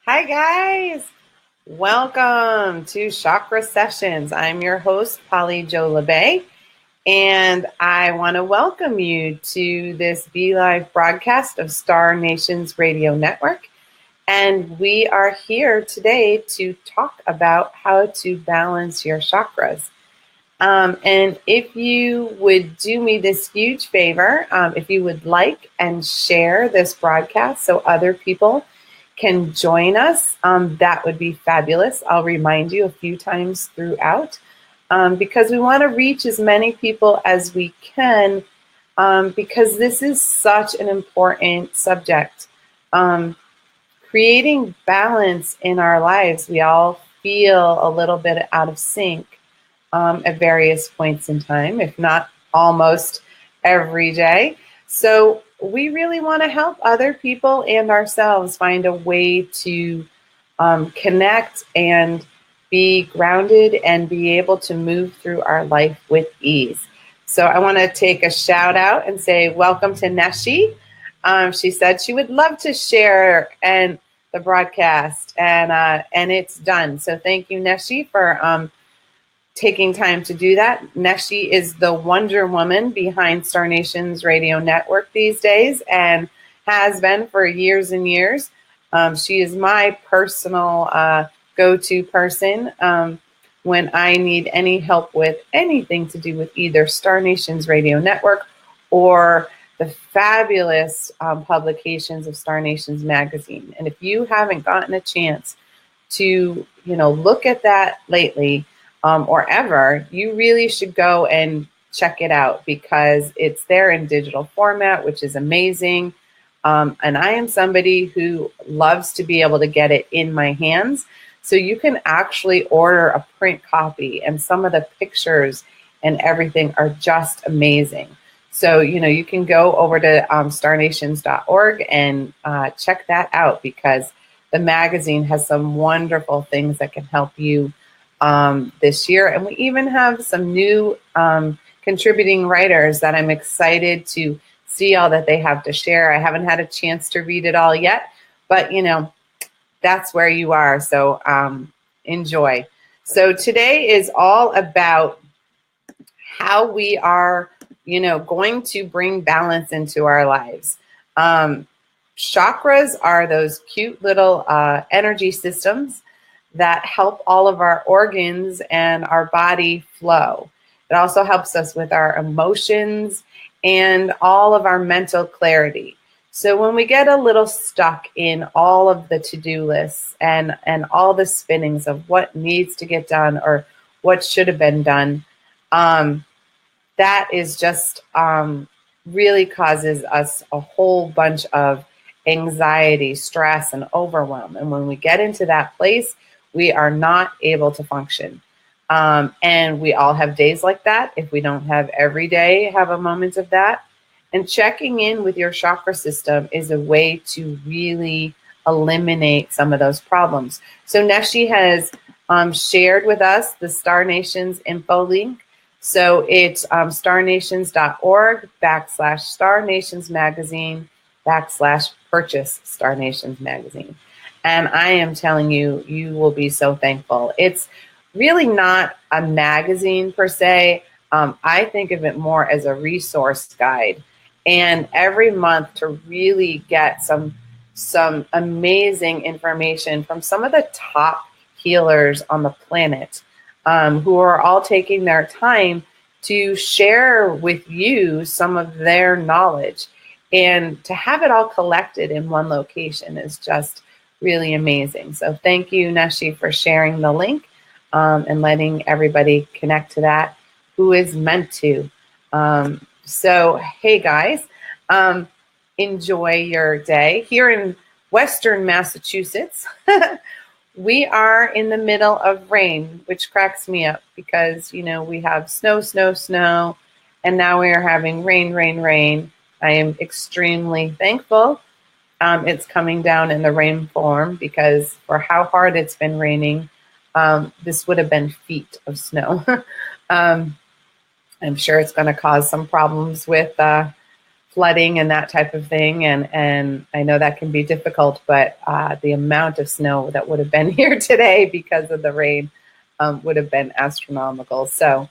Hi, guys. Welcome to Chakra Sessions. I'm your host, Polly Jo Labbe, and I want to welcome you to this Be Live broadcast of Star Nations Radio Network. And we are here today to talk about how to balance your chakras. And if you would do me this huge favor, if you would like and share this broadcast so other people can join us, that would be fabulous. I'll remind you a few times throughout because we want to reach as many people as we can because this is such an important subject. Creating balance in our lives, we all feel a little bit out of sync at various points in time, if not almost every day. So we really want to help other people and ourselves find a way to connect and be grounded and be able to move through our life with ease. So I want to take a shout out and say welcome to Neshi. She said she would love to share the broadcast, and it's done. So thank you, Neshi, for taking time to do that. Neshi is the Wonder Woman behind Star Nations Radio Network these days and has been for years and years. She is my personal go-to person when I need any help with anything to do with either Star Nations Radio Network or the fabulous publications of Star Nations Magazine. And if you haven't gotten a chance to, look at that lately, or ever, you really should go and check it out because it's there in digital format, which is amazing. And I am somebody who loves to be able to get it in my hands. So you can actually order a print copy, and some of the pictures and everything are just amazing. So, you can go over to starnations.org and check that out because the magazine has some wonderful things that can help you this year. And we even have some new contributing writers that I'm excited to see all that they have to share. I haven't had a chance to read it all yet, but that's where you are. So enjoy. So today is all about how we are, going to bring balance into our lives. Chakras are those cute little energy systems that help all of our organs and our body flow. It also helps us with our emotions and all of our mental clarity. So when we get a little stuck in all of the to-do lists and all the spinnings of what needs to get done or what should have been done, that is just really causes us a whole bunch of anxiety, stress, and overwhelm. And when we get into that place, we are not able to function. And we all have days like that. If we don't have every day, have a moment of that. And checking in with your chakra system is a way to really eliminate some of those problems. So Neshi has shared with us the Star Nations info link. So it's starnations.org/Star Nations Magazine /purchase Star Nations Magazine. And I am telling you, you will be so thankful. It's really not a magazine per se. I think of it more as a resource guide. And every month to really get some amazing information from some of the top healers on the planet who are all taking their time to share with you some of their knowledge. And to have it all collected in one location is just really amazing. So thank you, Neshi, for sharing the link and letting everybody connect to that who is meant to. So, hey, guys, enjoy your day. Here in Western Massachusetts, we are in the middle of rain, which cracks me up because, we have snow, and now we are having rain. I am extremely thankful it's coming down in the rain form because for how hard it's been raining, this would have been feet of snow. I'm sure it's going to cause some problems with flooding and that type of thing. And I know that can be difficult, but the amount of snow that would have been here today because of the rain would have been astronomical. So,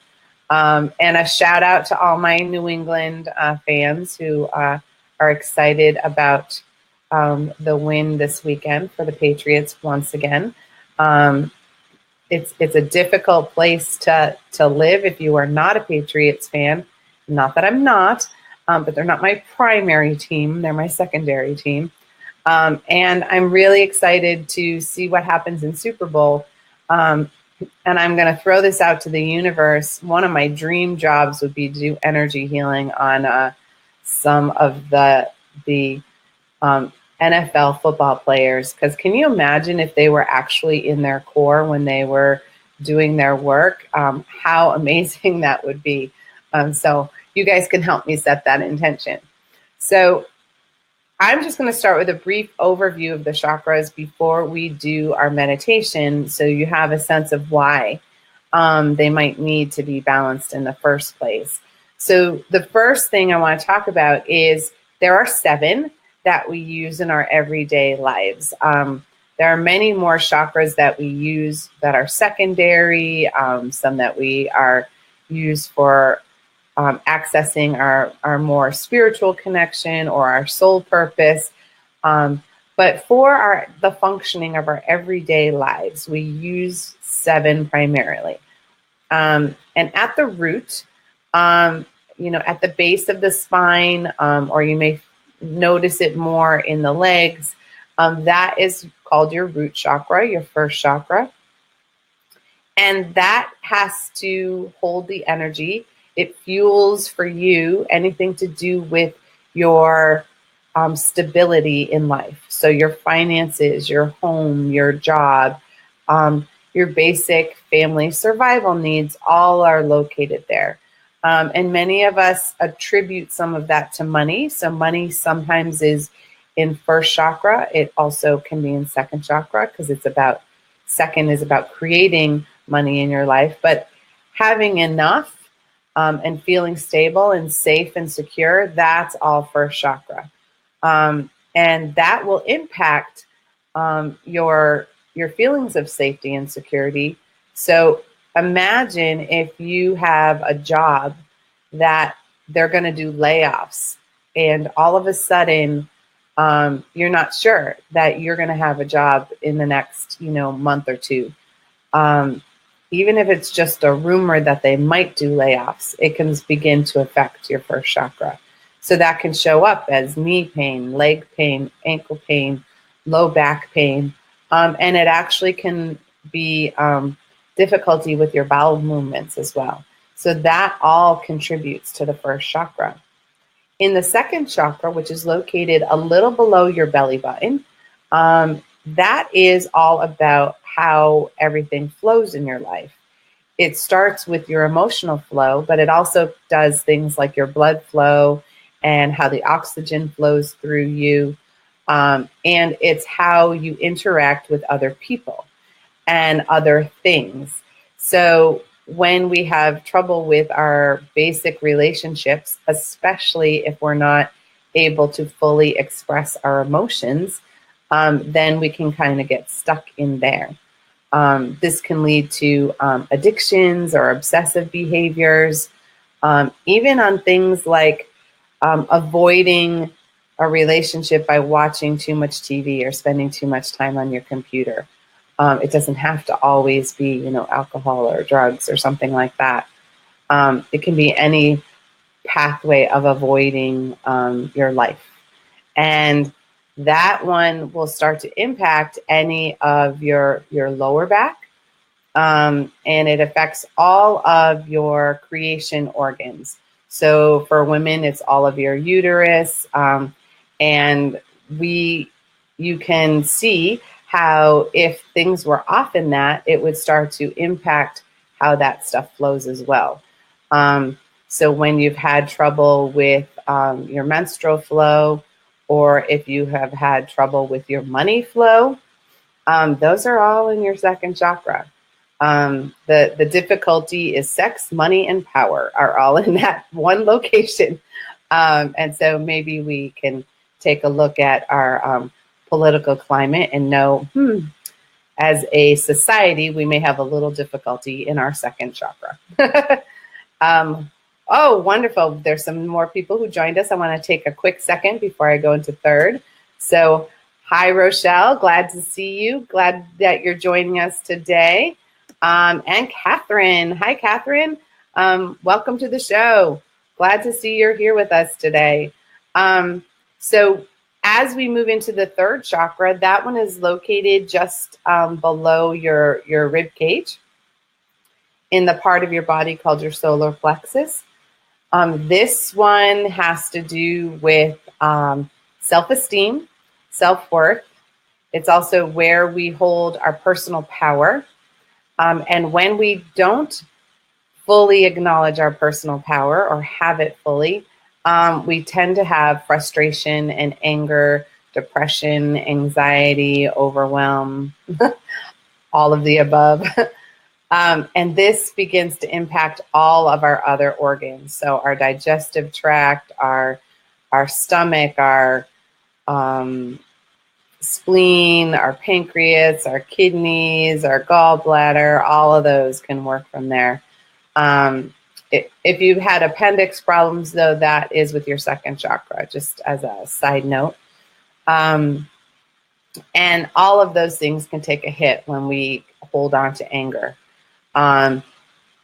and a shout out to all my New England fans who are excited about the win this weekend for the Patriots once again. It's a difficult place to live if you are not a Patriots fan. Not that I'm not, but they're not my primary team. They're my secondary team. And I'm really excited to see what happens in Super Bowl. And I'm going to throw this out to the universe. One of my dream jobs would be to do energy healing on some of the NFL football players, because can you imagine if they were actually in their core when they were doing their work? How amazing that would be. So you guys can help me set that intention. So I'm just going to start with a brief overview of the chakras before we do our meditation, so you have a sense of why they might need to be balanced in the first place. So the first thing I want to talk about is there are 7 that we use in our everyday lives. There are many more chakras that we use that are secondary, some that we are used for accessing our more spiritual connection or our soul purpose. But for the functioning of our everyday lives, we use 7 primarily. And at the root, at the base of the spine, or you may notice it more in the legs, that is called your root chakra, your first chakra. And that has to hold the energy. It fuels for you anything to do with your stability in life. So your finances, your home, your job, your basic family survival needs, all are located there. And many of us attribute some of that to money. So money sometimes is in first chakra. It also can be in second chakra, because second is about creating money in your life. But having enough and feeling stable and safe and secure, that's all first chakra. And that will impact your feelings of safety and security. So imagine if you have a job that they're going to do layoffs, and all of a sudden you're not sure that you're going to have a job in the next month or two. Even if it's just a rumor that they might do layoffs, it can begin to affect your first chakra. So that can show up as knee pain, leg pain, ankle pain, low back pain, and it actually can be difficulty with your bowel movements as well. So that all contributes to the first chakra. In the second chakra, which is located a little below your belly button, that is all about how everything flows in your life. It starts with your emotional flow, but it also does things like your blood flow and how the oxygen flows through you. And it's how you interact with other people and other things. So when we have trouble with our basic relationships, especially if we're not able to fully express our emotions, then we can kind of get stuck in there. This can lead to addictions or obsessive behaviors, even on things like avoiding a relationship by watching too much TV or spending too much time on your computer. It doesn't have to always be, alcohol or drugs or something like that. It can be any pathway of avoiding your life. And that one will start to impact any of your lower back. And it affects all of your creation organs. So for women, it's all of your uterus. And you can see how if things were off in that, it would start to impact how that stuff flows as well. So when you've had trouble with your menstrual flow, or if you have had trouble with your money flow, those are all in your second chakra. The difficulty is sex, money, and power are all in that one location. And so maybe we can take a look at our political climate and know, as a society, we may have a little difficulty in our second chakra. Oh, wonderful. There's some more people who joined us. I want to take a quick second before I go into third. So, hi, Rochelle. Glad to see you. Glad that you're joining us today. And Catherine. Hi, Catherine. Welcome to the show. Glad to see you're here with us today. So as we move into the third chakra, that one is located just below your rib cage in the part of your body called your solar plexus. This one has to do with self-esteem, self-worth. It's also where we hold our personal power. And when we don't fully acknowledge our personal power or have it fully, we tend to have frustration and anger, depression, anxiety, overwhelm, all of the above. And this begins to impact all of our other organs. So our digestive tract, our stomach, our spleen, our pancreas, our kidneys, our gallbladder, all of those can work from there. If you've had appendix problems, though, that is with your second chakra, just as a side note. And all of those things can take a hit when we hold on to anger.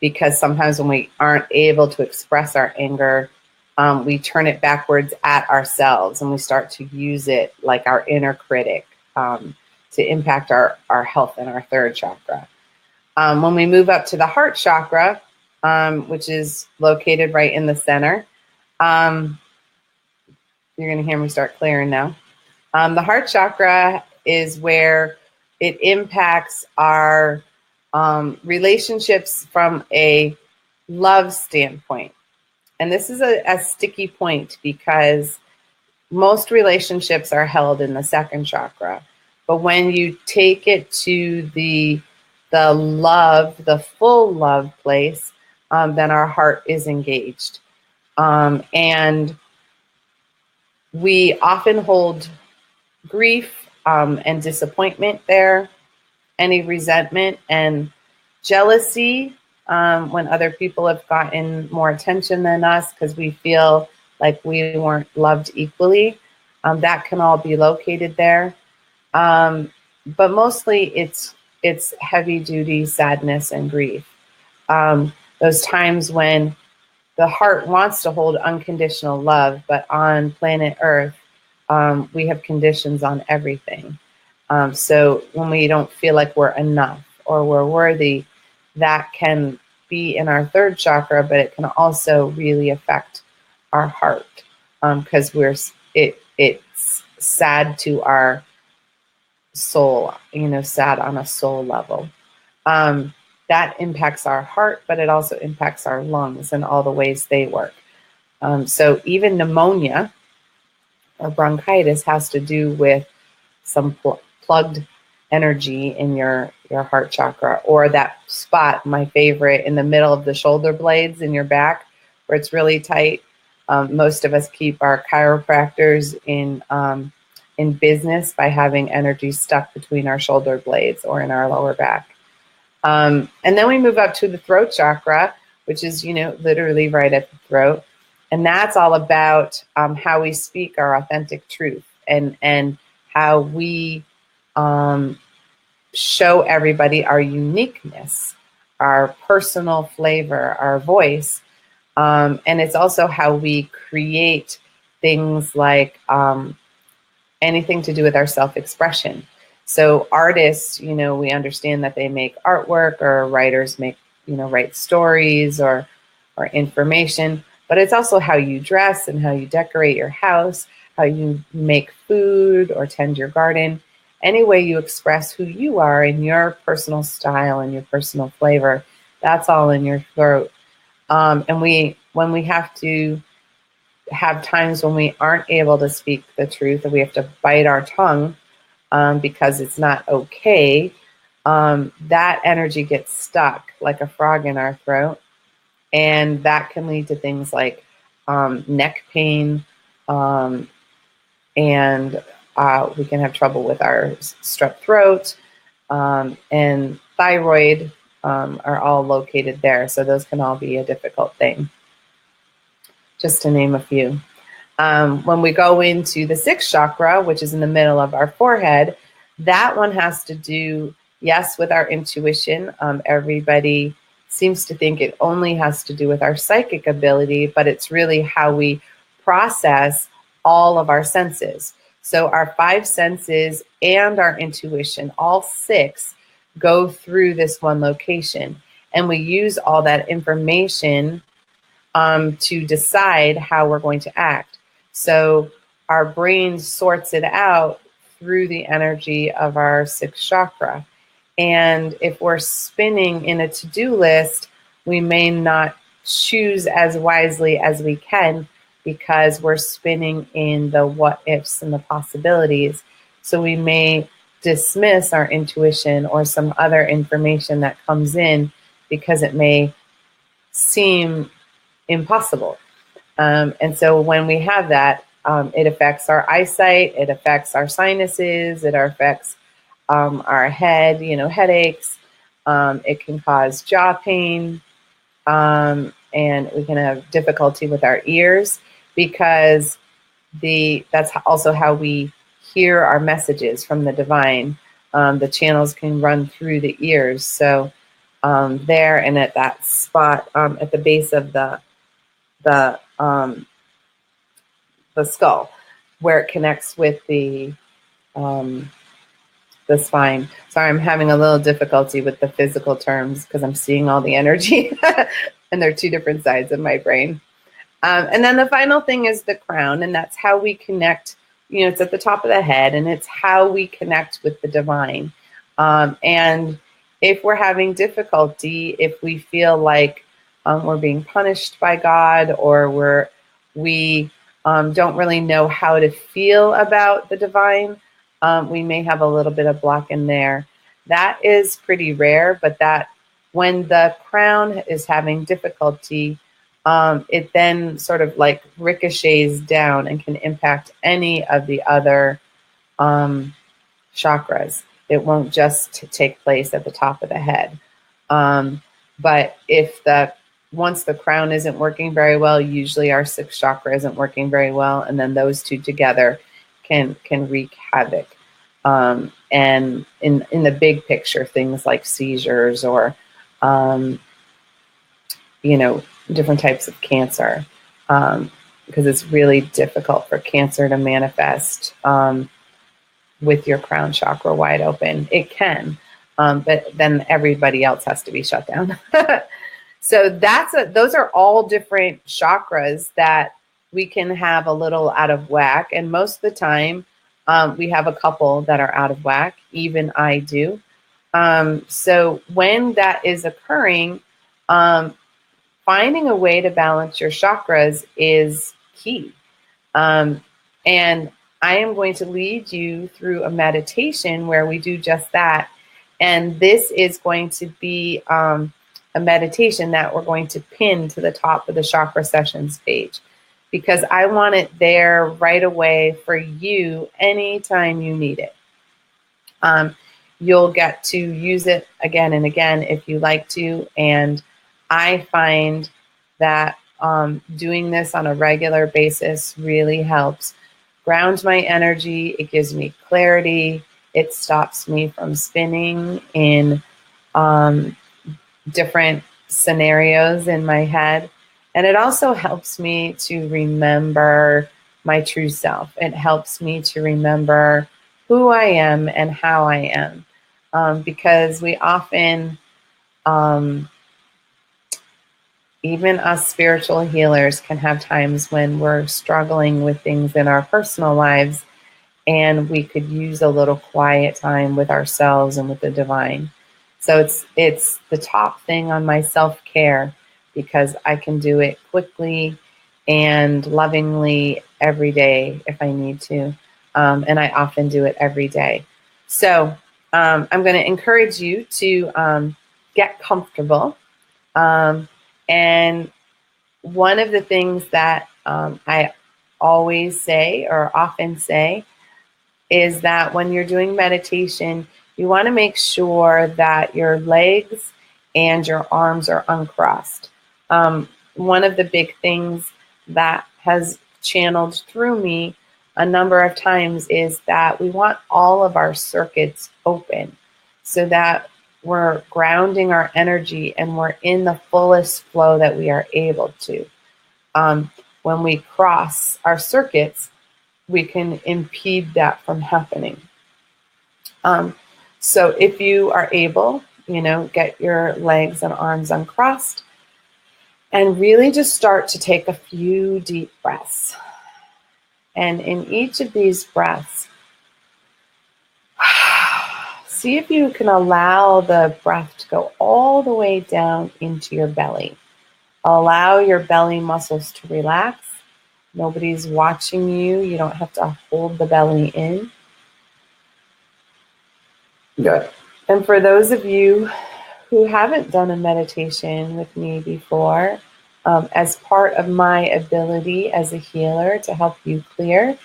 Because sometimes when we aren't able to express our anger, we turn it backwards at ourselves and we start to use it like our inner critic to impact our health and our third chakra. When we move up to the heart chakra, which is located right in the center, you're going to hear me start clearing now. The heart chakra is where it impacts our relationships from a love standpoint. And this is a sticky point because most relationships are held in the second chakra. But when you take it to the love, the full love place, then our heart is engaged. And we often hold grief and disappointment there, any resentment and jealousy when other people have gotten more attention than us because we feel like we weren't loved equally. That can all be located there. But mostly it's heavy duty sadness and grief. Those times when the heart wants to hold unconditional love, but on planet Earth, we have conditions on everything. So when we don't feel like we're enough or we're worthy, that can be in our third chakra, but it can also really affect our heart because it's sad to our soul, sad on a soul level. That impacts our heart, but it also impacts our lungs and all the ways they work. So even pneumonia or bronchitis has to do with some plugged energy in your heart chakra, or that spot, my favorite, in the middle of the shoulder blades in your back where it's really tight. Most of us keep our chiropractors in business by having energy stuck between our shoulder blades or in our lower back. And then we move up to the throat chakra, which is, literally right at the throat. And that's all about how we speak our authentic truth and how we show everybody our uniqueness, our personal flavor, our voice. And it's also how we create things like anything to do with our self-expression. So artists, we understand that they make artwork, or writers write stories or information, but it's also how you dress and how you decorate your house, how you make food or tend your garden. Any way you express who you are in your personal style and your personal flavor, that's all in your throat. And when we have to have times when we aren't able to speak the truth and we have to bite our tongue because it's not okay, that energy gets stuck like a frog in our throat. And that can lead to things like neck pain, and we can have trouble with our strep throat, and thyroid are all located there. So those can all be a difficult thing, just to name a few. When we go into the sixth chakra, which is in the middle of our forehead, that one has to do, yes, with our intuition. Everybody seems to think it only has to do with our psychic ability, but it's really how we process all of our senses. So our five senses and our intuition, all six, go through this one location. And we use all that information to decide how we're going to act. So our brain sorts it out through the energy of our sixth chakra. And if we're spinning in a to-do list, we may not choose as wisely as we can because we're spinning in the what ifs and the possibilities. So we may dismiss our intuition or some other information that comes in because it may seem impossible. And so when we have that, it affects our eyesight, it affects our sinuses, it affects our head, headaches. It can cause jaw pain, and we can have difficulty with our ears because that's also how we hear our messages from the divine. The channels can run through the ears. So there and at that spot at the base of the skull, where it connects with the spine. Sorry, I'm having a little difficulty with the physical terms because I'm seeing all the energy, and they're two different sides of my brain. And then the final thing is the crown, and that's how we connect. It's at the top of the head, and it's how we connect with the divine. And if we're having difficulty, if we feel like we're being punished by God, or we don't really know how to feel about the divine, we may have a little bit of block in there. That is pretty rare, but that when the crown is having difficulty, it then sort of like ricochets down and can impact any of the other chakras. It won't just take place at the top of the head. But once the crown isn't working very well, usually our sixth chakra isn't working very well, and then those two together can wreak havoc. And in the big picture, things like seizures or different types of cancer, because it's really difficult for cancer to manifest with your crown chakra wide open. It can, but then everybody else has to be shut down. So those are all different chakras that we can have a little out of whack. And most of the time, we have a couple that are out of whack. Even I do. So when that is occurring, finding a way to balance your chakras is key. And I am going to lead you through a meditation where we do just that. And this is going to be a meditation that we're going to pin to the top of the Chakra Sessions page, because I want it there right away for you anytime you need it. You'll get to use it again and again if you like to. And I find that doing this on a regular basis really helps ground my energy. It gives me clarity. It stops me from spinning in different scenarios in my head. And it also helps me to remember my true self. It helps me to remember who I am and how I am. Because we often, even us spiritual healers, can have times when we're struggling with things in our personal lives, and we could use a little quiet time with ourselves and with the divine. So it's the top thing on my self-care, because I can do it quickly and lovingly every day if I need to. And I often do it every day. So I'm going to encourage you to get comfortable. And one of the things that I always say, or often say, is that when you're doing meditation, you want to make sure that your legs and your arms are uncrossed. One of the big things that has channeled through me a number of times is that we want all of our circuits open so that we're grounding our energy and we're in the fullest flow that we are able to. When we cross our circuits, we can impede that from happening. So if you are able, get your legs and arms uncrossed and really just start to take a few deep breaths. And in each of these breaths, see if you can allow the breath to go all the way down into your belly. Allow your belly muscles to relax. Nobody's watching you. You don't have to hold the belly in. Yeah. And for those of you who haven't done a meditation with me before, as part of my ability as a healer to help you clear,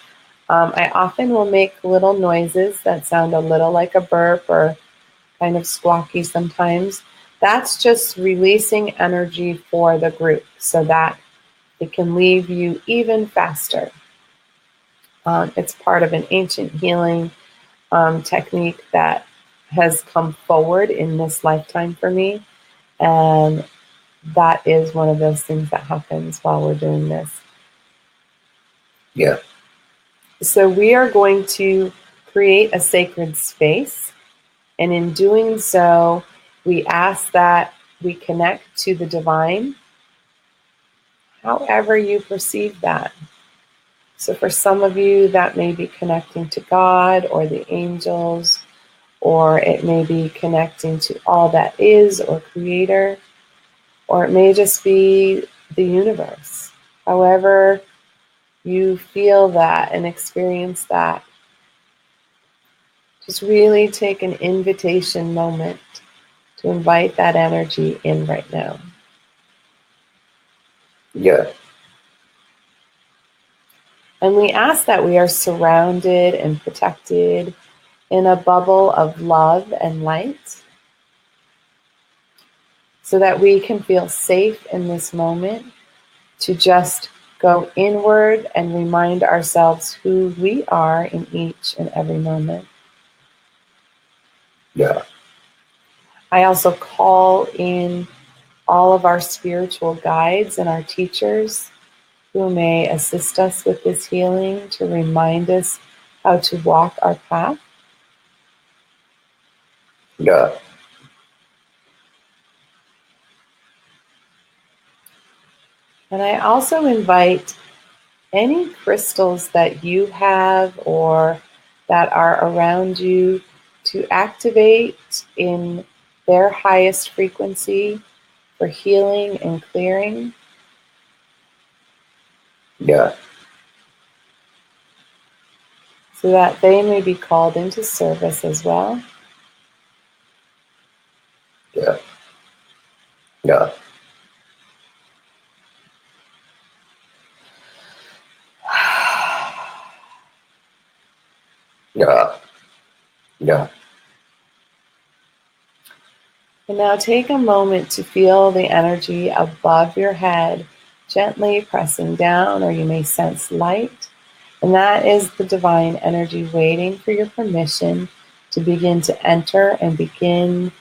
I often will make little noises that sound a little like a burp or kind of squawky sometimes. That's just releasing energy for the group so that it can leave you even faster. It's part of an ancient healing technique that has come forward in this lifetime for me. And that is one of those things that happens while we're doing this. Yeah. So we are going to create a sacred space. And in doing so, we ask that we connect to the divine, however you perceive that. So for some of you, that may be connecting to God or the angels, or it may be connecting to all that is or creator, or it may just be the universe. However you feel that and experience that, just really take an invitation moment to invite that energy in right now. Yeah. And we ask that we are surrounded and protected in a bubble of love and light so that we can feel safe in this moment to just go inward and remind ourselves who we are in each and every moment. Yeah. I also call in all of our spiritual guides and our teachers who may assist us with this healing to remind us how to walk our path. Yeah. And I also invite any crystals that you have or that are around you to activate in their highest frequency for healing and clearing. Yeah. So that they may be called into service as well. Yeah. Yeah. Yeah. Yeah. And now take a moment to feel the energy above your head, gently pressing down, or you may sense light. And that is the divine energy waiting for your permission to begin to enter and begin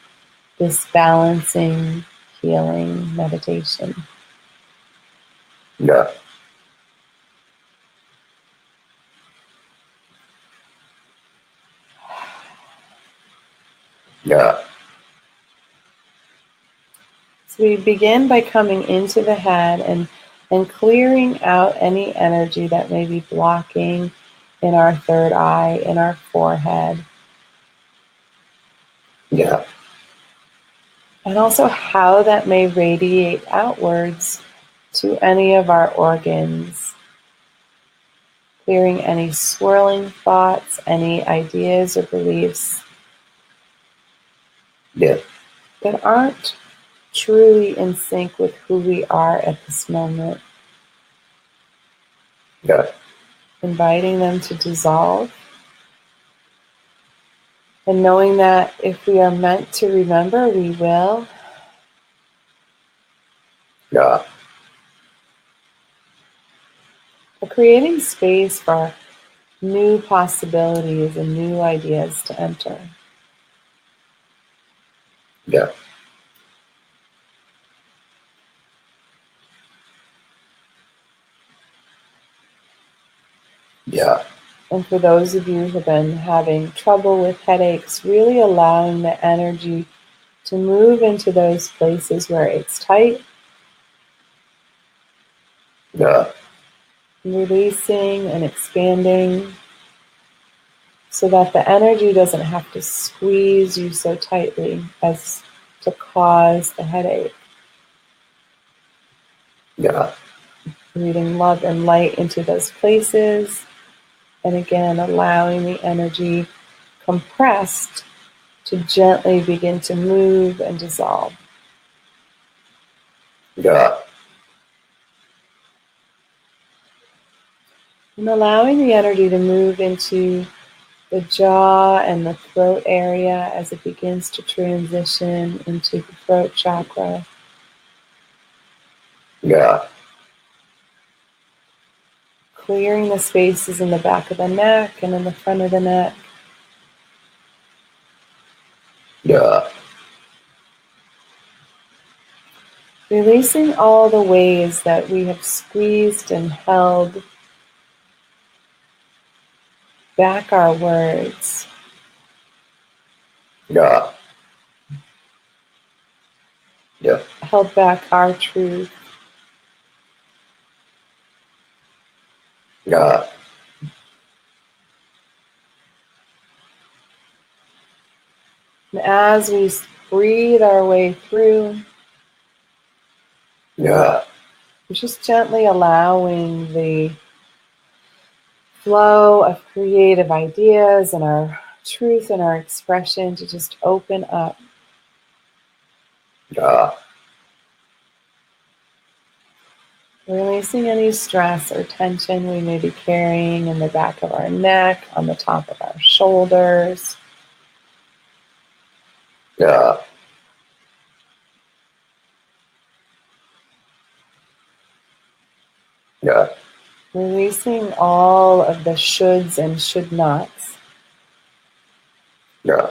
this balancing, healing meditation. Yeah. Yeah. So we begin by coming into the head and clearing out any energy that may be blocking in our third eye, in our forehead. Yeah. And also how that may radiate outwards to any of our organs. Clearing any swirling thoughts, any ideas or beliefs Yeah. that aren't truly in sync with who we are at this moment. yeah, inviting them to dissolve, and knowing that if we are meant to remember, we will. yeah, But creating space for new possibilities and new ideas to enter. yeah, yeah, And for those of you who have been having trouble with headaches, really allowing the energy to move into those places where it's tight, yeah, releasing and expanding so that the energy doesn't have to squeeze you so tightly as to cause the headache. yeah, Breathing love and light into those places, and again allowing the energy compressed to gently begin to move and dissolve. yeah, And allowing the energy to move into the jaw and the throat area as it begins to transition into the throat chakra. yeah, Clearing the spaces in the back of the neck and in the front of the neck. yeah, Releasing all the ways that we have squeezed and held back our words, yeah, yeah, held back our truth. yeah, And as we breathe our way through, yeah, we're just gently allowing the flow of creative ideas and our truth and our expression to just open up. yeah, Releasing any stress or tension we may be carrying in the back of our neck, on the top of our shoulders. yeah, yeah, Releasing all of the shoulds and should nots yeah,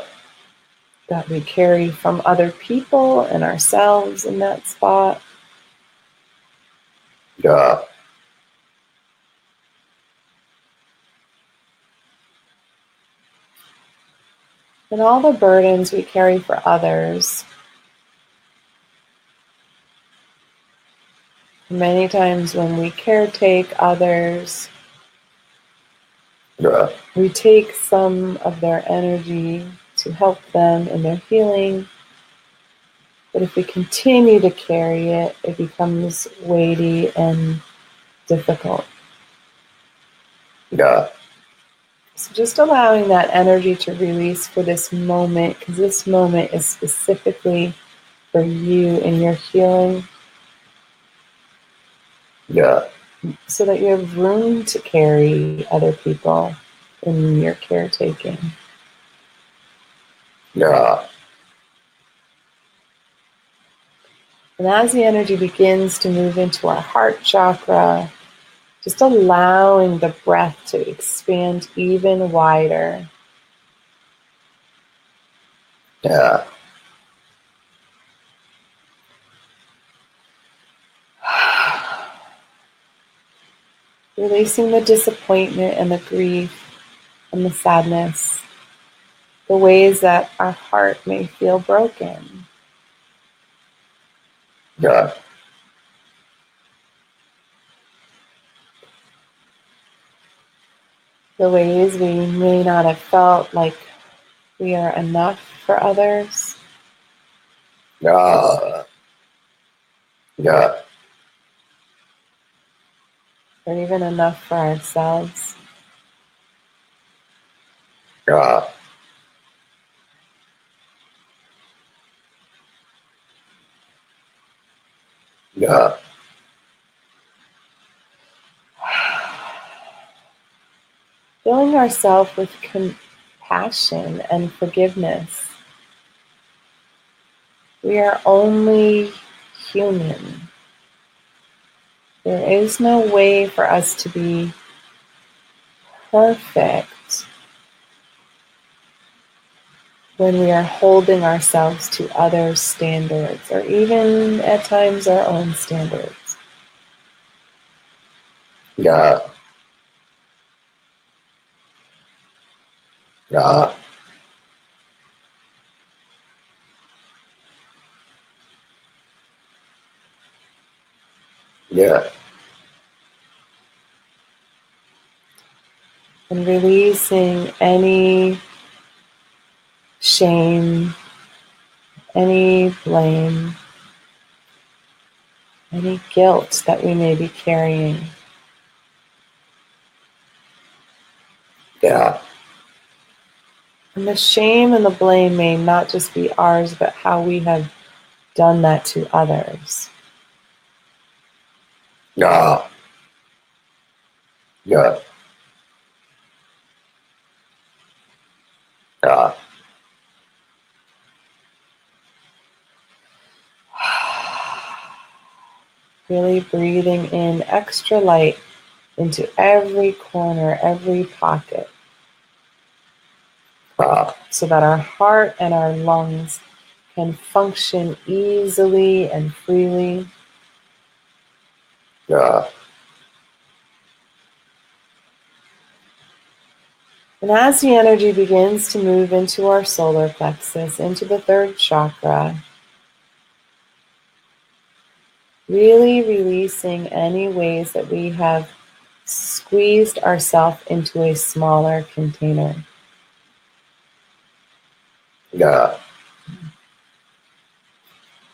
that we carry from other people and ourselves in that spot. yeah, And all the burdens we carry for others. Many times when we caretake others, yeah, we take some of their energy to help them in their healing. But if we continue to carry it, it becomes weighty and difficult. yeah, So just allowing that energy to release for this moment, because this moment is specifically for you and your healing, yeah, so that you have room to carry other people in your caretaking. yeah, And as the energy begins to move into our heart chakra, just allowing the breath to expand even wider. yeah, Releasing the disappointment and the grief and the sadness, the ways that our heart may feel broken. yeah, The ways we may not have felt like we are enough for others, yeah, yeah, or even enough for ourselves. yeah, yeah, filling ourselves with compassion and forgiveness. We are only human. There is no way for us to be perfect when we are holding ourselves to others' standards, or even at times our own standards. Yeah. Yeah. Yeah. And releasing any shame, any blame, any guilt that we may be carrying. Yeah. And the shame and the blame may not just be ours, but how we have done that to others. Yeah. Yeah. Yeah. Really breathing in extra light into every corner, every pocket, so that our heart and our lungs can function easily and freely. Yeah. And as the energy begins to move into our solar plexus, into the third chakra, really releasing any ways that we have squeezed ourselves into a smaller container. Yeah.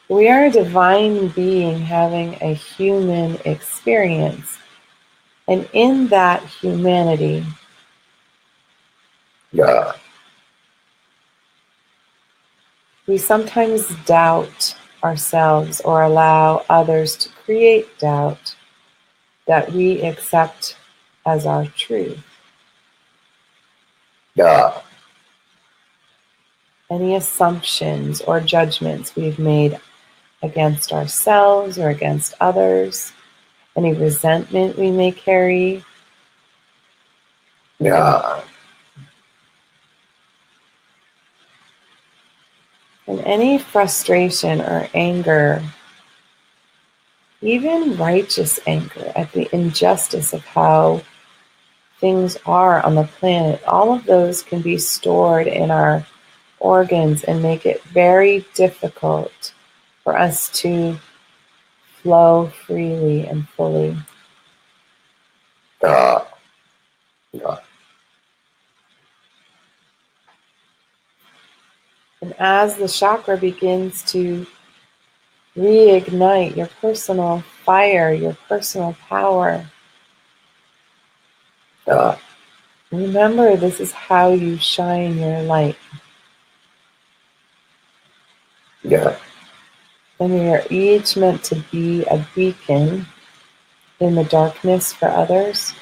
We are a divine being having a human experience. And in that humanity, Yeah. we sometimes doubt ourselves or allow others to create doubt that we accept as our truth. Yeah. Any assumptions or judgments we've made against ourselves or against others, any resentment we may carry, Yeah. and any frustration or anger, even righteous anger at the injustice of how things are on the planet. All of those can be stored in our organs and make it very difficult for us to flow freely and fully. Yeah. Yeah. And as the chakra begins to reignite your personal fire, your personal power, Yeah. remember this is how you shine your light. Yeah. And we are each meant to be a beacon in the darkness for others.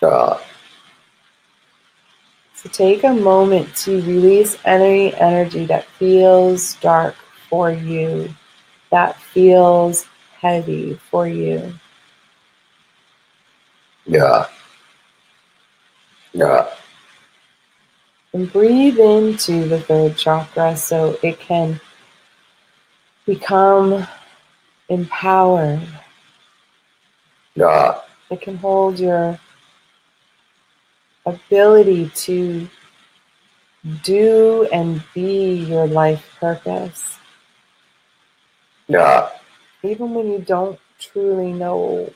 Yeah. So take a moment to release any energy that feels dark for you, that feels heavy for you. Yeah. Yeah. And breathe into the third chakra so it can become empowered. Yeah. It can hold your ability to do and be your life purpose. Yeah. Even when you don't truly know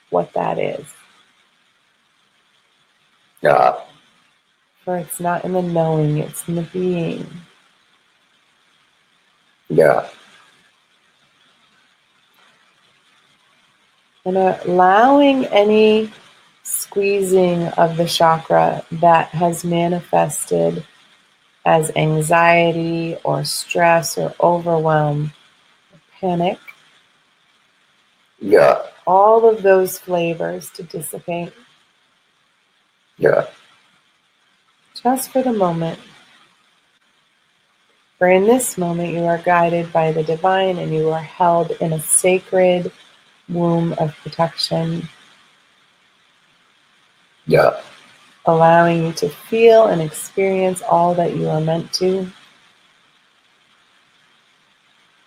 what that is. Yeah. For it's not in the knowing, it's in the being. Yeah. And allowing any squeezing of the chakra that has manifested as anxiety or stress or overwhelm, or panic, Yeah. all of those flavors to dissipate. Yeah. just for the moment. For in this moment, you are guided by the divine and you are held in a sacred womb of protection, Yeah. allowing you to feel and experience all that you are meant to.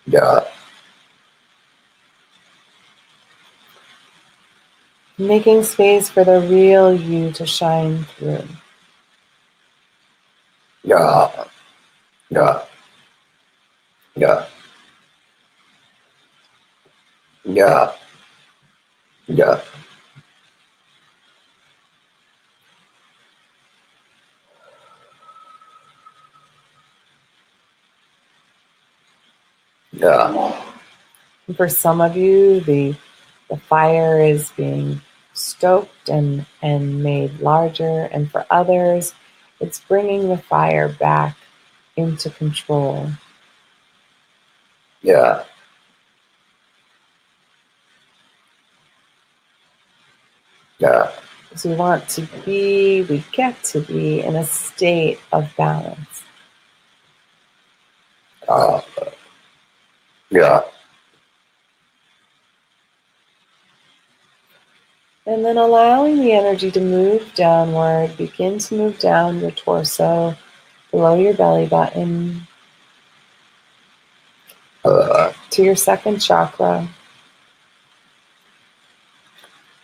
Yeah. Making space for the real you to shine through. Yeah. Yeah. Yeah. Yeah. Yeah. Yeah. And for some of you, the fire is being stoked and made larger, and for others, it's bringing the fire back into control. Yeah. Yeah. Because we get to be in a state of balance. Yeah. And then allowing the energy to move downward, begin to move down your torso, below your belly button, to your second chakra.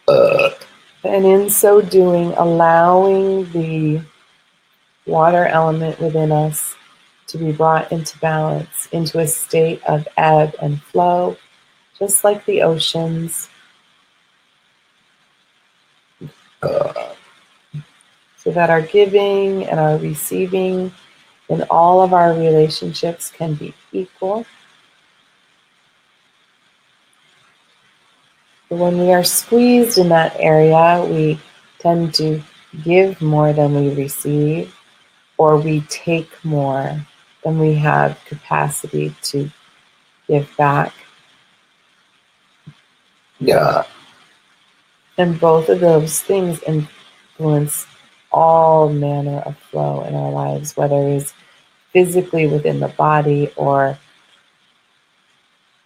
And in so doing, allowing the water element within us to be brought into balance, into a state of ebb and flow, just like the oceans, so that our giving and our receiving in all of our relationships can be equal. But when we are squeezed in that area, we tend to give more than we receive, or we take more than we have capacity to give back. Yeah. And both of those things influence all manner of flow in our lives, whether it is physically within the body or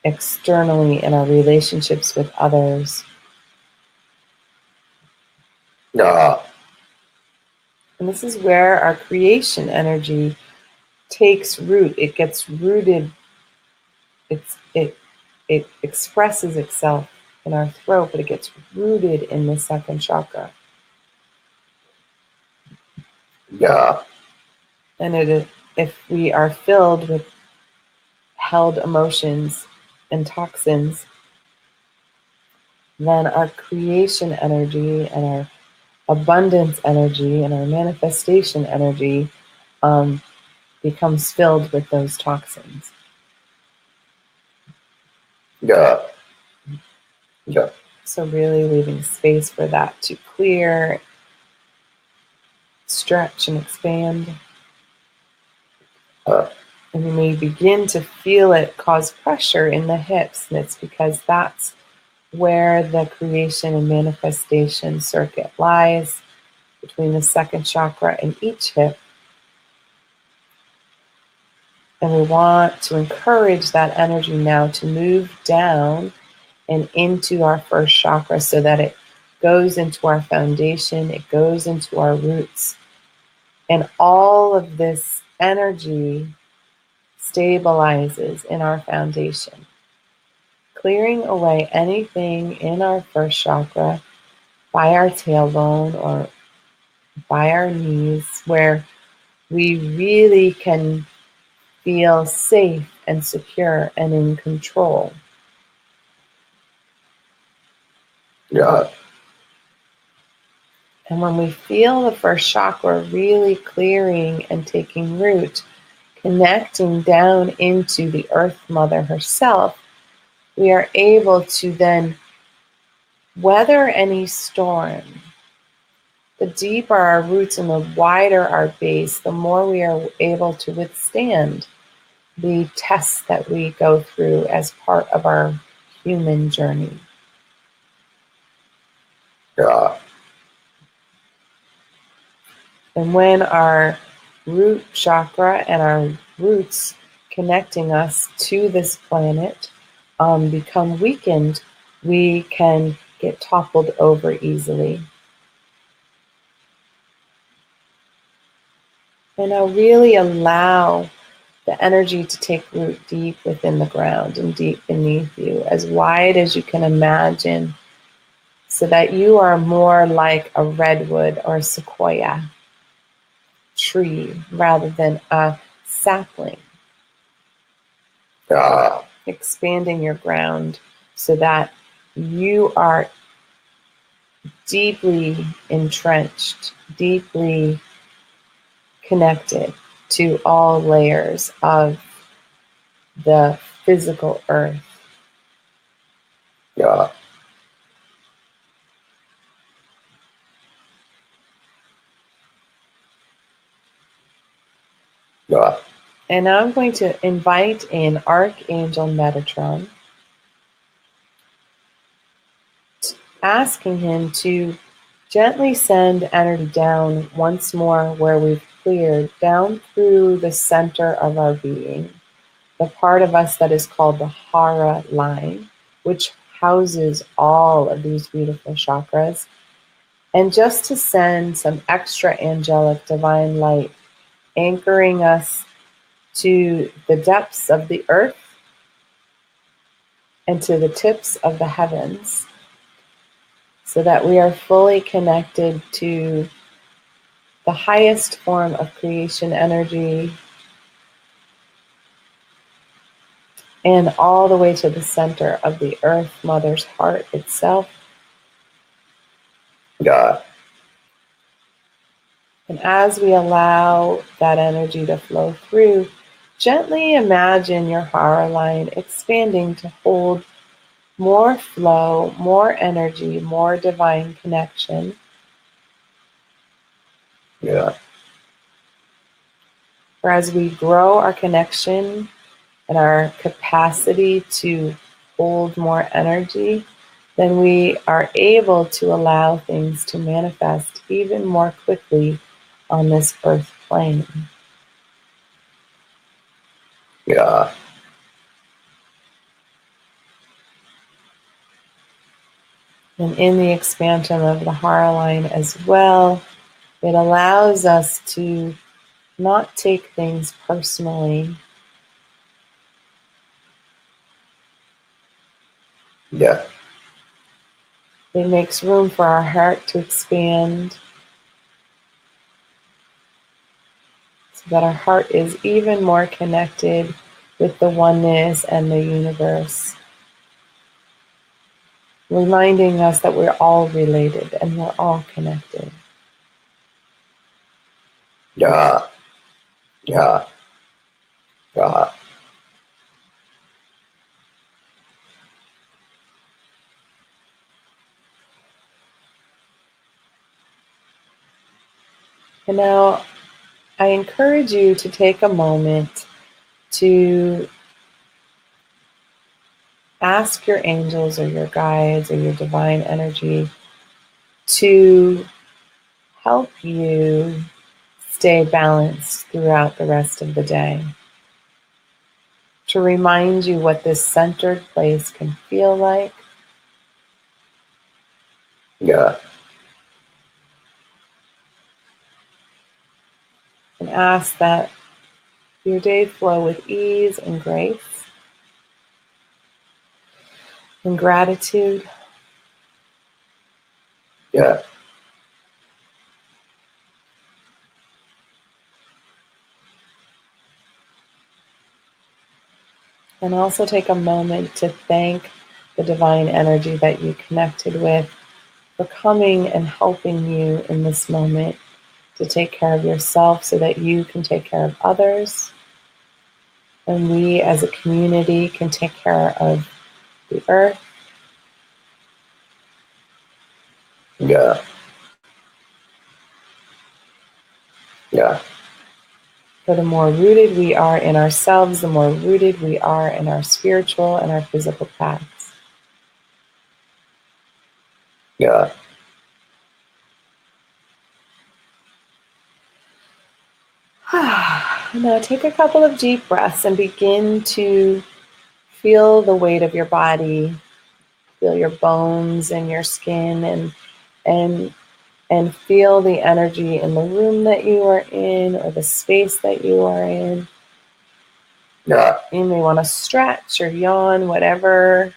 externally in our relationships with others. Yeah. And this is where our creation energy takes root. It gets rooted. It expresses itself in our throat, but it gets rooted in the second chakra. Yeah. And if we are filled with held emotions and toxins, then our creation energy and our abundance energy and our manifestation energy becomes filled with those toxins. Yeah. Yeah. So really leaving space for that to clear, stretch, and expand. And you may begin to feel it cause pressure in the hips, and it's because that's where the creation and manifestation circuit lies, between the second chakra and each hip. And we want to encourage that energy now to move down and into our first chakra so that it goes into our foundation, it goes into our roots. And all of this energy stabilizes in our foundation, clearing away anything in our first chakra by our tailbone or by our knees where we really can feel safe and secure and in control. Yeah. And when we feel the first chakra really clearing and taking root, connecting down into the Earth Mother herself, we are able to then weather any storm. The deeper our roots and the wider our base, the more we are able to withstand the tests that we go through as part of our human journey. Yeah. And when our root chakra and our roots connecting us to this planet become weakened, we can get toppled over easily. And now really allow the energy to take root deep within the ground and deep beneath you, as wide as you can imagine, so that you are more like a redwood or a sequoia tree rather than a sapling. Expanding your ground so that you are deeply entrenched, deeply connected to all layers of the physical earth. Yeah. Yeah. And now I'm going to invite in Archangel Metatron, asking him to gently send energy down once more where we've cleared, down through the center of our being, the part of us that is called the Hara line, which houses all of these beautiful chakras, and just to send some extra angelic divine light, anchoring us to the depths of the earth and to the tips of the heavens, so that we are fully connected to the highest form of creation energy, and all the way to the center of the Earth Mother's heart itself. Yeah. And as we allow that energy to flow through, gently imagine your Hara line expanding to hold more flow, more energy, more divine connection. Yeah. For as we grow our connection and our capacity to hold more energy, then we are able to allow things to manifest even more quickly on this earth plane. Yeah. And in the expansion of the Hara line as well, it allows us to not take things personally. Yeah. It makes room for our heart to expand, so that our heart is even more connected with the oneness and the universe, reminding us that we're all related and we're all connected. Yeah. Yeah. Yeah. And now I encourage you to take a moment to ask your angels or your guides or your divine energy to help you stay balanced throughout the rest of the day, to remind you what this centered place can feel like. Yeah. And ask that your day flow with ease and grace and gratitude. Yeah. And also take a moment to thank the divine energy that you connected with for coming and helping you in this moment to take care of yourself so that you can take care of others. And we as a community can take care of the earth. Yeah. Yeah. For the more rooted we are in ourselves, the more rooted we are in our spiritual and our physical paths. Yeah. Now take a couple of deep breaths and begin to feel the weight of your body, feel your bones and your skin, and feel the energy in the room that you are in or the space that you are in. Yeah. You may want to stretch or yawn, whatever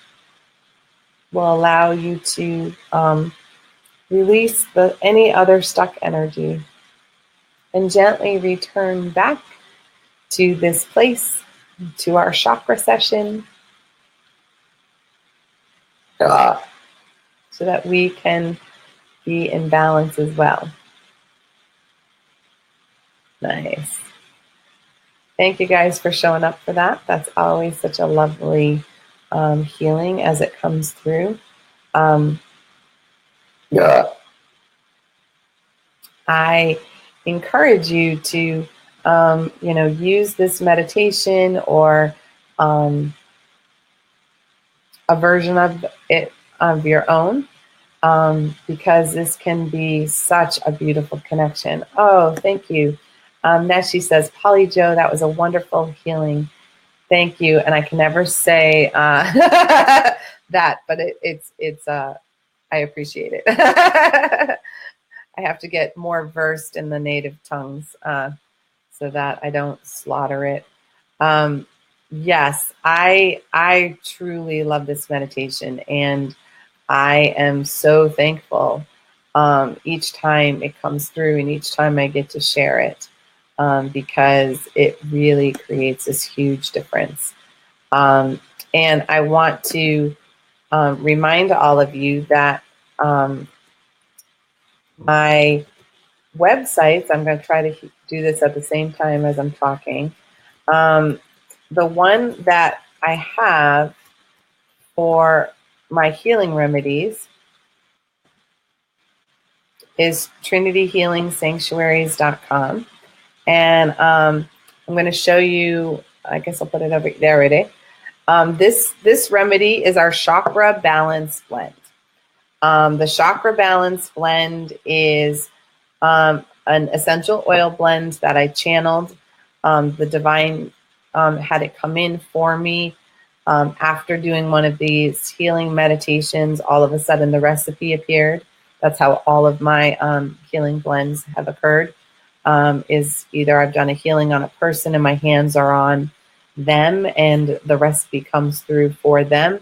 will allow you to release any other stuck energy, and gently return back to this place, to our chakra session, Yeah. so that we can be in balance as well. Nice. Thank you guys for showing up for that. That's always such a lovely healing as it comes through. Yeah. I encourage you to, use this meditation or a version of it of your own, because this can be such a beautiful connection. Oh, thank you. Neshi says, Polly Jo, that was a wonderful healing. Thank you. And I can never say that, but it's I appreciate it. I have to get more versed in the native tongues so that I don't slaughter it. Yes, I truly love this meditation, and I am so thankful each time it comes through and each time I get to share it, because it really creates this huge difference. And I want to remind all of you that my websites, I'm going to try to do this at the same time as I'm talking. The one that I have for my healing remedies is trinityhealingsanctuaries.com. And I'm going to show you, I guess I'll put it over there already. This remedy is our Chakra Balance Blend. The Chakra Balance Blend is an essential oil blend that I channeled. The divine had it come in for me. After doing one of these healing meditations, all of a sudden the recipe appeared. That's how all of my healing blends have occurred. Is either I've done a healing on a person and my hands are on them and the recipe comes through for them,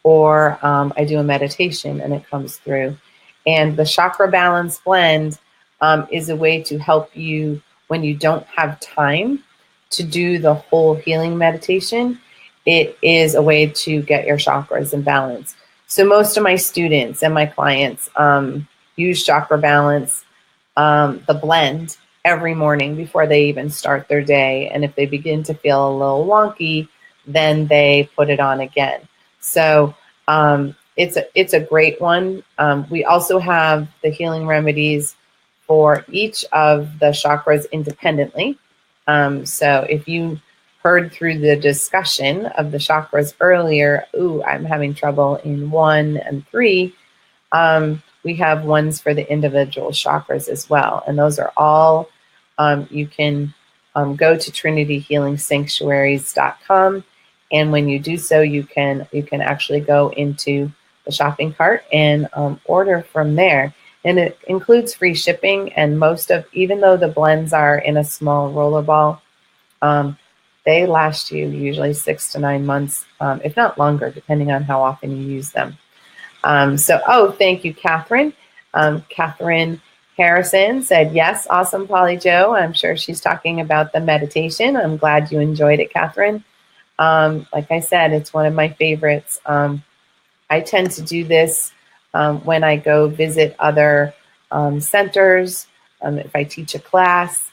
or I do a meditation and it comes through. And the Chakra Balance Blend is a way to help you when you don't have time to do the whole healing meditation. It is a way to get your chakras in balance. So most of my students and my clients use Chakra Balance, the blend, every morning before they even start their day. And if they begin to feel a little wonky, then they put it on again. So it's a great one. We also have the healing remedies for each of the chakras independently. So if you heard through the discussion of the chakras earlier, I'm having trouble in 1 and 3, we have ones for the individual chakras as well. And those are all, you can go to trinityhealingsanctuaries.com. And when you do so, you can actually go into the shopping cart and order from there. And it includes free shipping. And even though the blends are in a small roller ball, they last you usually 6 to 9 months, if not longer, depending on how often you use them. Thank you, Catherine. Catherine Harrison said, yes, awesome, Polly Jo. I'm sure she's talking about the meditation. I'm glad you enjoyed it, Catherine. Like I said, it's one of my favorites. I tend to do this when I go visit other centers. If I teach a class,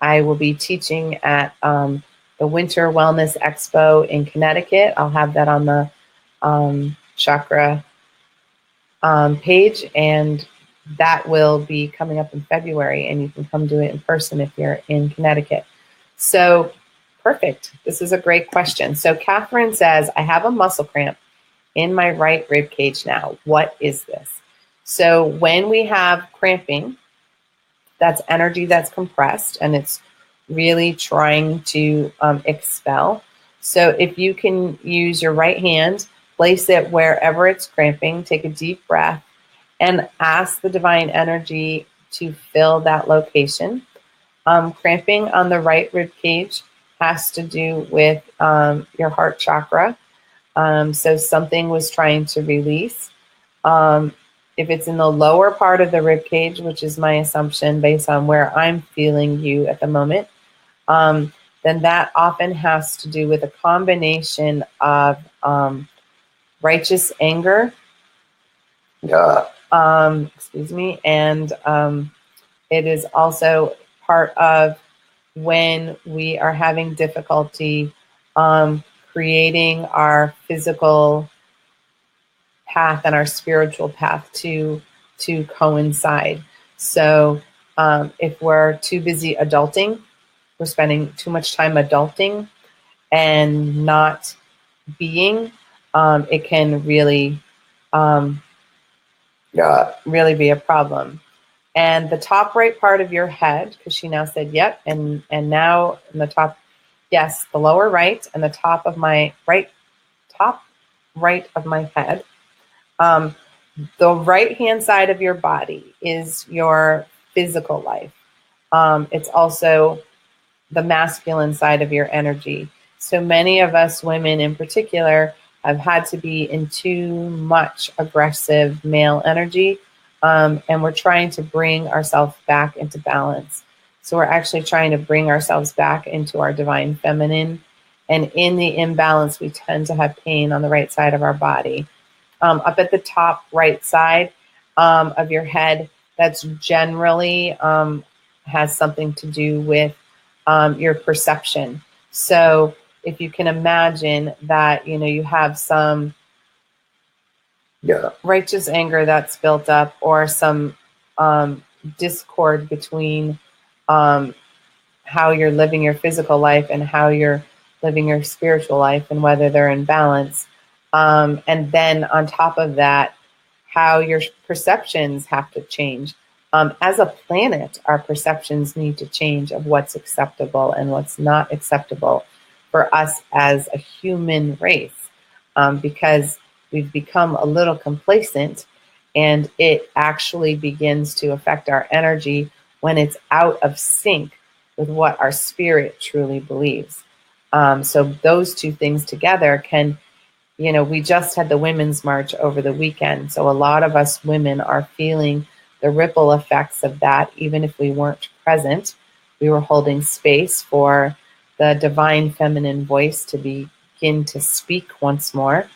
I will be teaching at the Winter Wellness Expo in Connecticut. I'll have that on the chakra page, and that will be coming up in February, and you can come do it in person if you're in Connecticut. So perfect. This is a great question. So Catherine says, I have a muscle cramp in my right rib cage now. What is this? So when we have cramping, that's energy that's compressed and it's really trying to expel. So if you can use your right hand, place it wherever it's cramping, take a deep breath, and ask the divine energy to fill that location. Cramping on the right rib cage has to do with your heart chakra. So something was trying to release. If it's in the lower part of the rib cage, which is my assumption based on where I'm feeling you at the moment, then that often has to do with a combination of righteous anger, excuse me, and it is also part of when we are having difficulty creating our physical path and our spiritual path to coincide. So if we're too busy adulting, we're spending too much time adulting and not being, it can really really be a problem. And the top right part of your head, because she now said yep, and now in the top, yes, the lower right and the top of my top right of my head. The right hand side of your body is your physical life. It's also the masculine side of your energy. So many of us women in particular have had to be in too much aggressive male energy, and we're trying to bring ourselves back into balance. So we're actually trying to bring ourselves back into our divine feminine. And in the imbalance, we tend to have pain on the right side of our body. Up at the top right side of your head, that's generally has something to do with your perception. So if you can imagine that, you have some righteous anger that's built up, or some discord between how you're living your physical life and how you're living your spiritual life, and whether they're in balance. And then on top of that, how your perceptions have to change. As a planet, our perceptions need to change of what's acceptable and what's not acceptable for us as a human race, because we've become a little complacent, and it actually begins to affect our energy when it's out of sync with what our spirit truly believes. So those two things together can, we just had the Women's March over the weekend. So a lot of us women are feeling the ripple effects of that. Even if we weren't present, we were holding space for the divine feminine voice to begin to speak once more.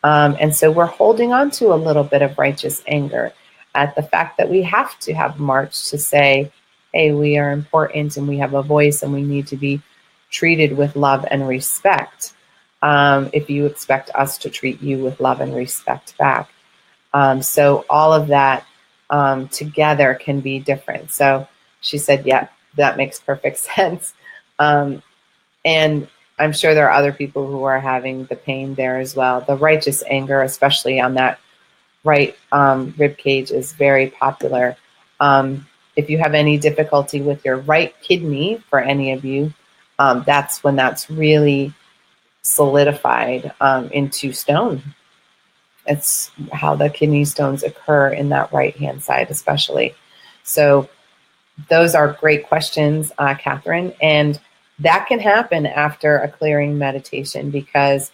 And so we're holding on to a little bit of righteous anger at the fact that we have to have March to say, hey, we are important and we have a voice and we need to be treated with love and respect. If you expect us to treat you with love and respect back. So all of that together can be different. So she said, yeah, that makes perfect sense. And I'm sure there are other people who are having the pain there as well. The righteous anger, especially on that right rib cage, is very popular. If you have any difficulty with your right kidney, for any of you, that's when that's really solidified into stone. It's how the kidney stones occur in that right hand side especially. So those are great questions, Catherine. And that can happen after a clearing meditation because,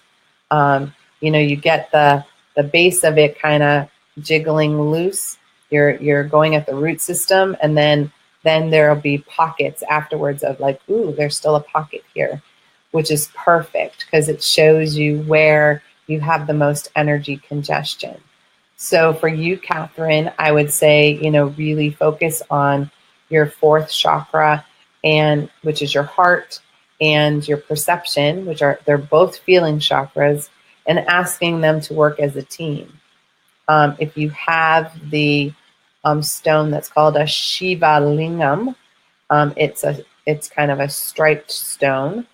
you get the base of it kind of jiggling loose. You're going at the root system, and then there'll be pockets afterwards of like, ooh, there's still a pocket here, which is perfect because it shows you where you have the most energy congestion. So for you, Catherine, I would say, really focus on your fourth chakra, and which is your heart, and your perception, they're both feeling chakras, and asking them to work as a team. If you have the stone that's called a Shiva Lingam, it's kind of a striped stone.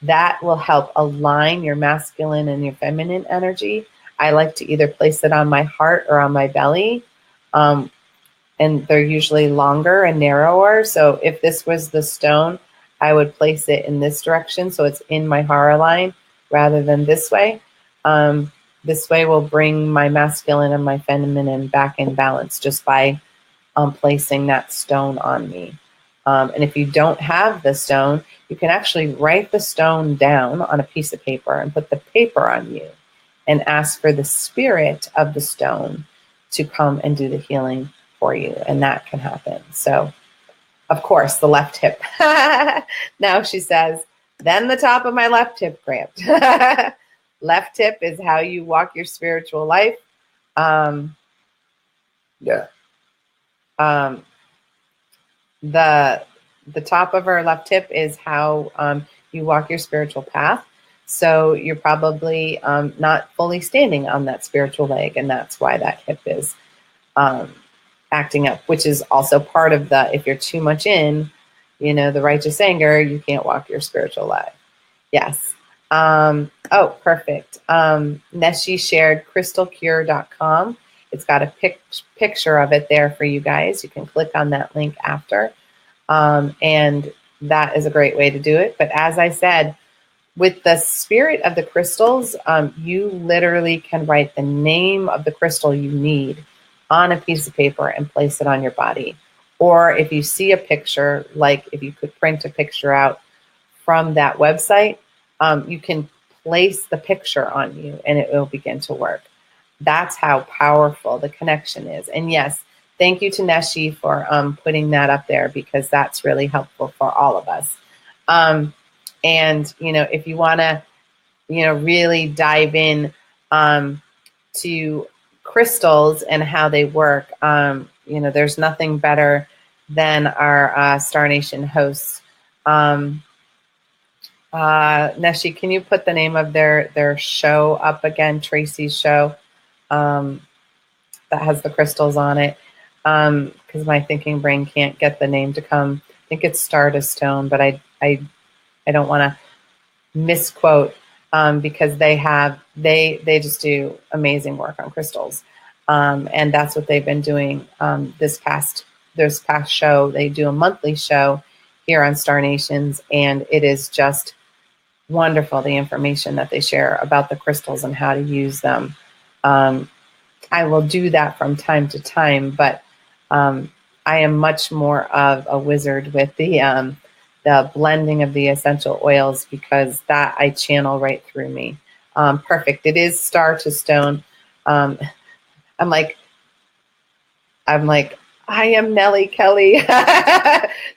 That will help align your masculine and your feminine energy. I like to either place it on my heart or on my belly. and they're usually longer and narrower. So if this was the stone, I would place it in this direction, so it's in my hara line rather than this way. This way will bring my masculine and my feminine back in balance just by placing that stone on me. And if you don't have the stone, you can actually write the stone down on a piece of paper and put the paper on you and ask for the spirit of the stone to come and do the healing for you. And that can happen. So, of course, the left hip. Now she says, then the top of my left hip cramped. Left hip is how you walk your spiritual life. Yeah. The top of her left hip is how you walk your spiritual path. So you're probably not fully standing on that spiritual leg, and that's why that hip is acting up, which is also part of the, if you're too much in, the righteous anger, you can't walk your spiritual life. Yes. Oh, perfect. Neshi shared crystalcure.com. It's got a picture of it there for you guys. You can click on that link after. And that is a great way to do it. But as I said, with the spirit of the crystals, you literally can write the name of the crystal you need on a piece of paper and place it on your body. Or if you see a picture, like if you could print a picture out from that website, you can place the picture on you and it will begin to work. That's how powerful the connection is. And yes, thank you to Neshi for putting that up there, because that's really helpful for all of us. And, if you want to, really dive in to crystals and how they work, there's nothing better than our Star Nation hosts. Neshi, can you put the name of their show up again, Tracy's show, that has the crystals on it? Because my thinking brain can't get the name to come. I think it's Stardust Stone, but I don't want to misquote, because they just do amazing work on crystals, and that's what they've been doing this past show. They do a monthly show here on Star Nations, and it is just wonderful, the information that they share about the crystals and how to use them. I will do that from time to time, but I am much more of a wizard with the blending of the essential oils, because that I channel right through me. Perfect. It is Star to Stone. I'm like, I am Nellie Kelly.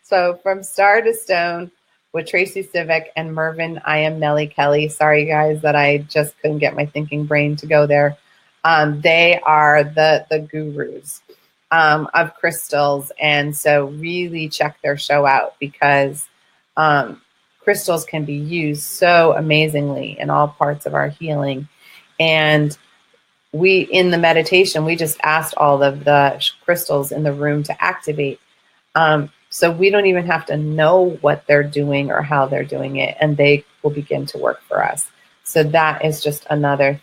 So from Star to Stone with Tracy Civic and Mervyn, I am Nellie Kelly. Sorry, guys, that I just couldn't get my thinking brain to go there. They are the gurus of crystals. And so really check their show out, because crystals can be used so amazingly in all parts of our healing. And in the meditation, we just asked all of the crystals in the room to activate. So we don't even have to know what they're doing or how they're doing it, and they will begin to work for us. So that is just another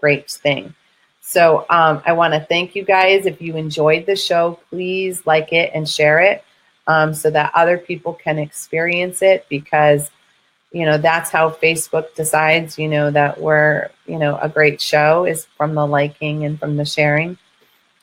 great thing. So I want to thank you guys. If you enjoyed the show, please like it and share it, so that other people can experience it, because that's how Facebook decides, that we're, a great show, is from the liking and from the sharing.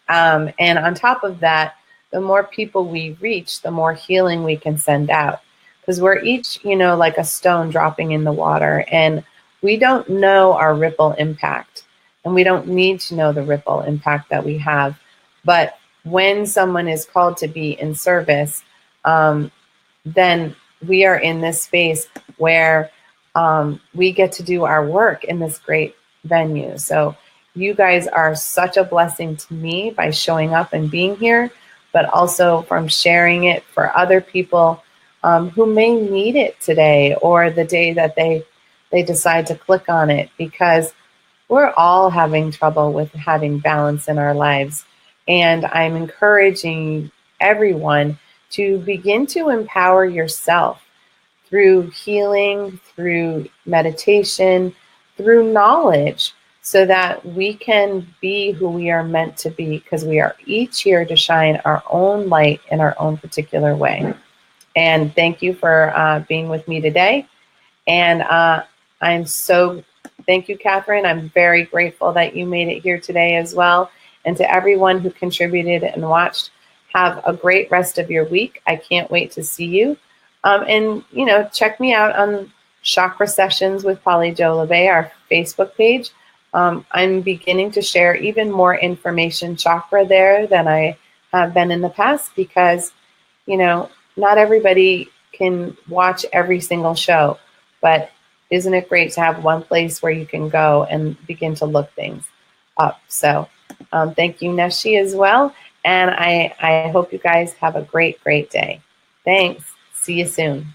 And on top of that, the more people we reach, the more healing we can send out, because we're each, like a stone dropping in the water, and we don't know our ripple impact, and we don't need to know the ripple impact that we have. But when someone is called to be in service, then we are in this space where we get to do our work in this great venue. So you guys are such a blessing to me by showing up and being here, but also from sharing it for other people who may need it today, or the day that they decide to click on it, because we're all having trouble with having balance in our lives. And I'm encouraging everyone to begin to empower yourself through healing, through meditation, through knowledge, so that we can be who we are meant to be, because we are each here to shine our own light in our own particular way. And thank you for being with me today. And thank you, Catherine. I'm very grateful that you made it here today as well. And to everyone who contributed and watched, have a great rest of your week. I can't wait to see you. And, check me out on Chakra Sessions with Polly Jo Labbe, our Facebook page. I'm beginning to share even more information chakra there than I have been in the past, because, not everybody can watch every single show, but isn't it great to have one place where you can go and begin to look things up? So thank you, Neshi, as well. And I hope you guys have a great, great day. Thanks. See you soon.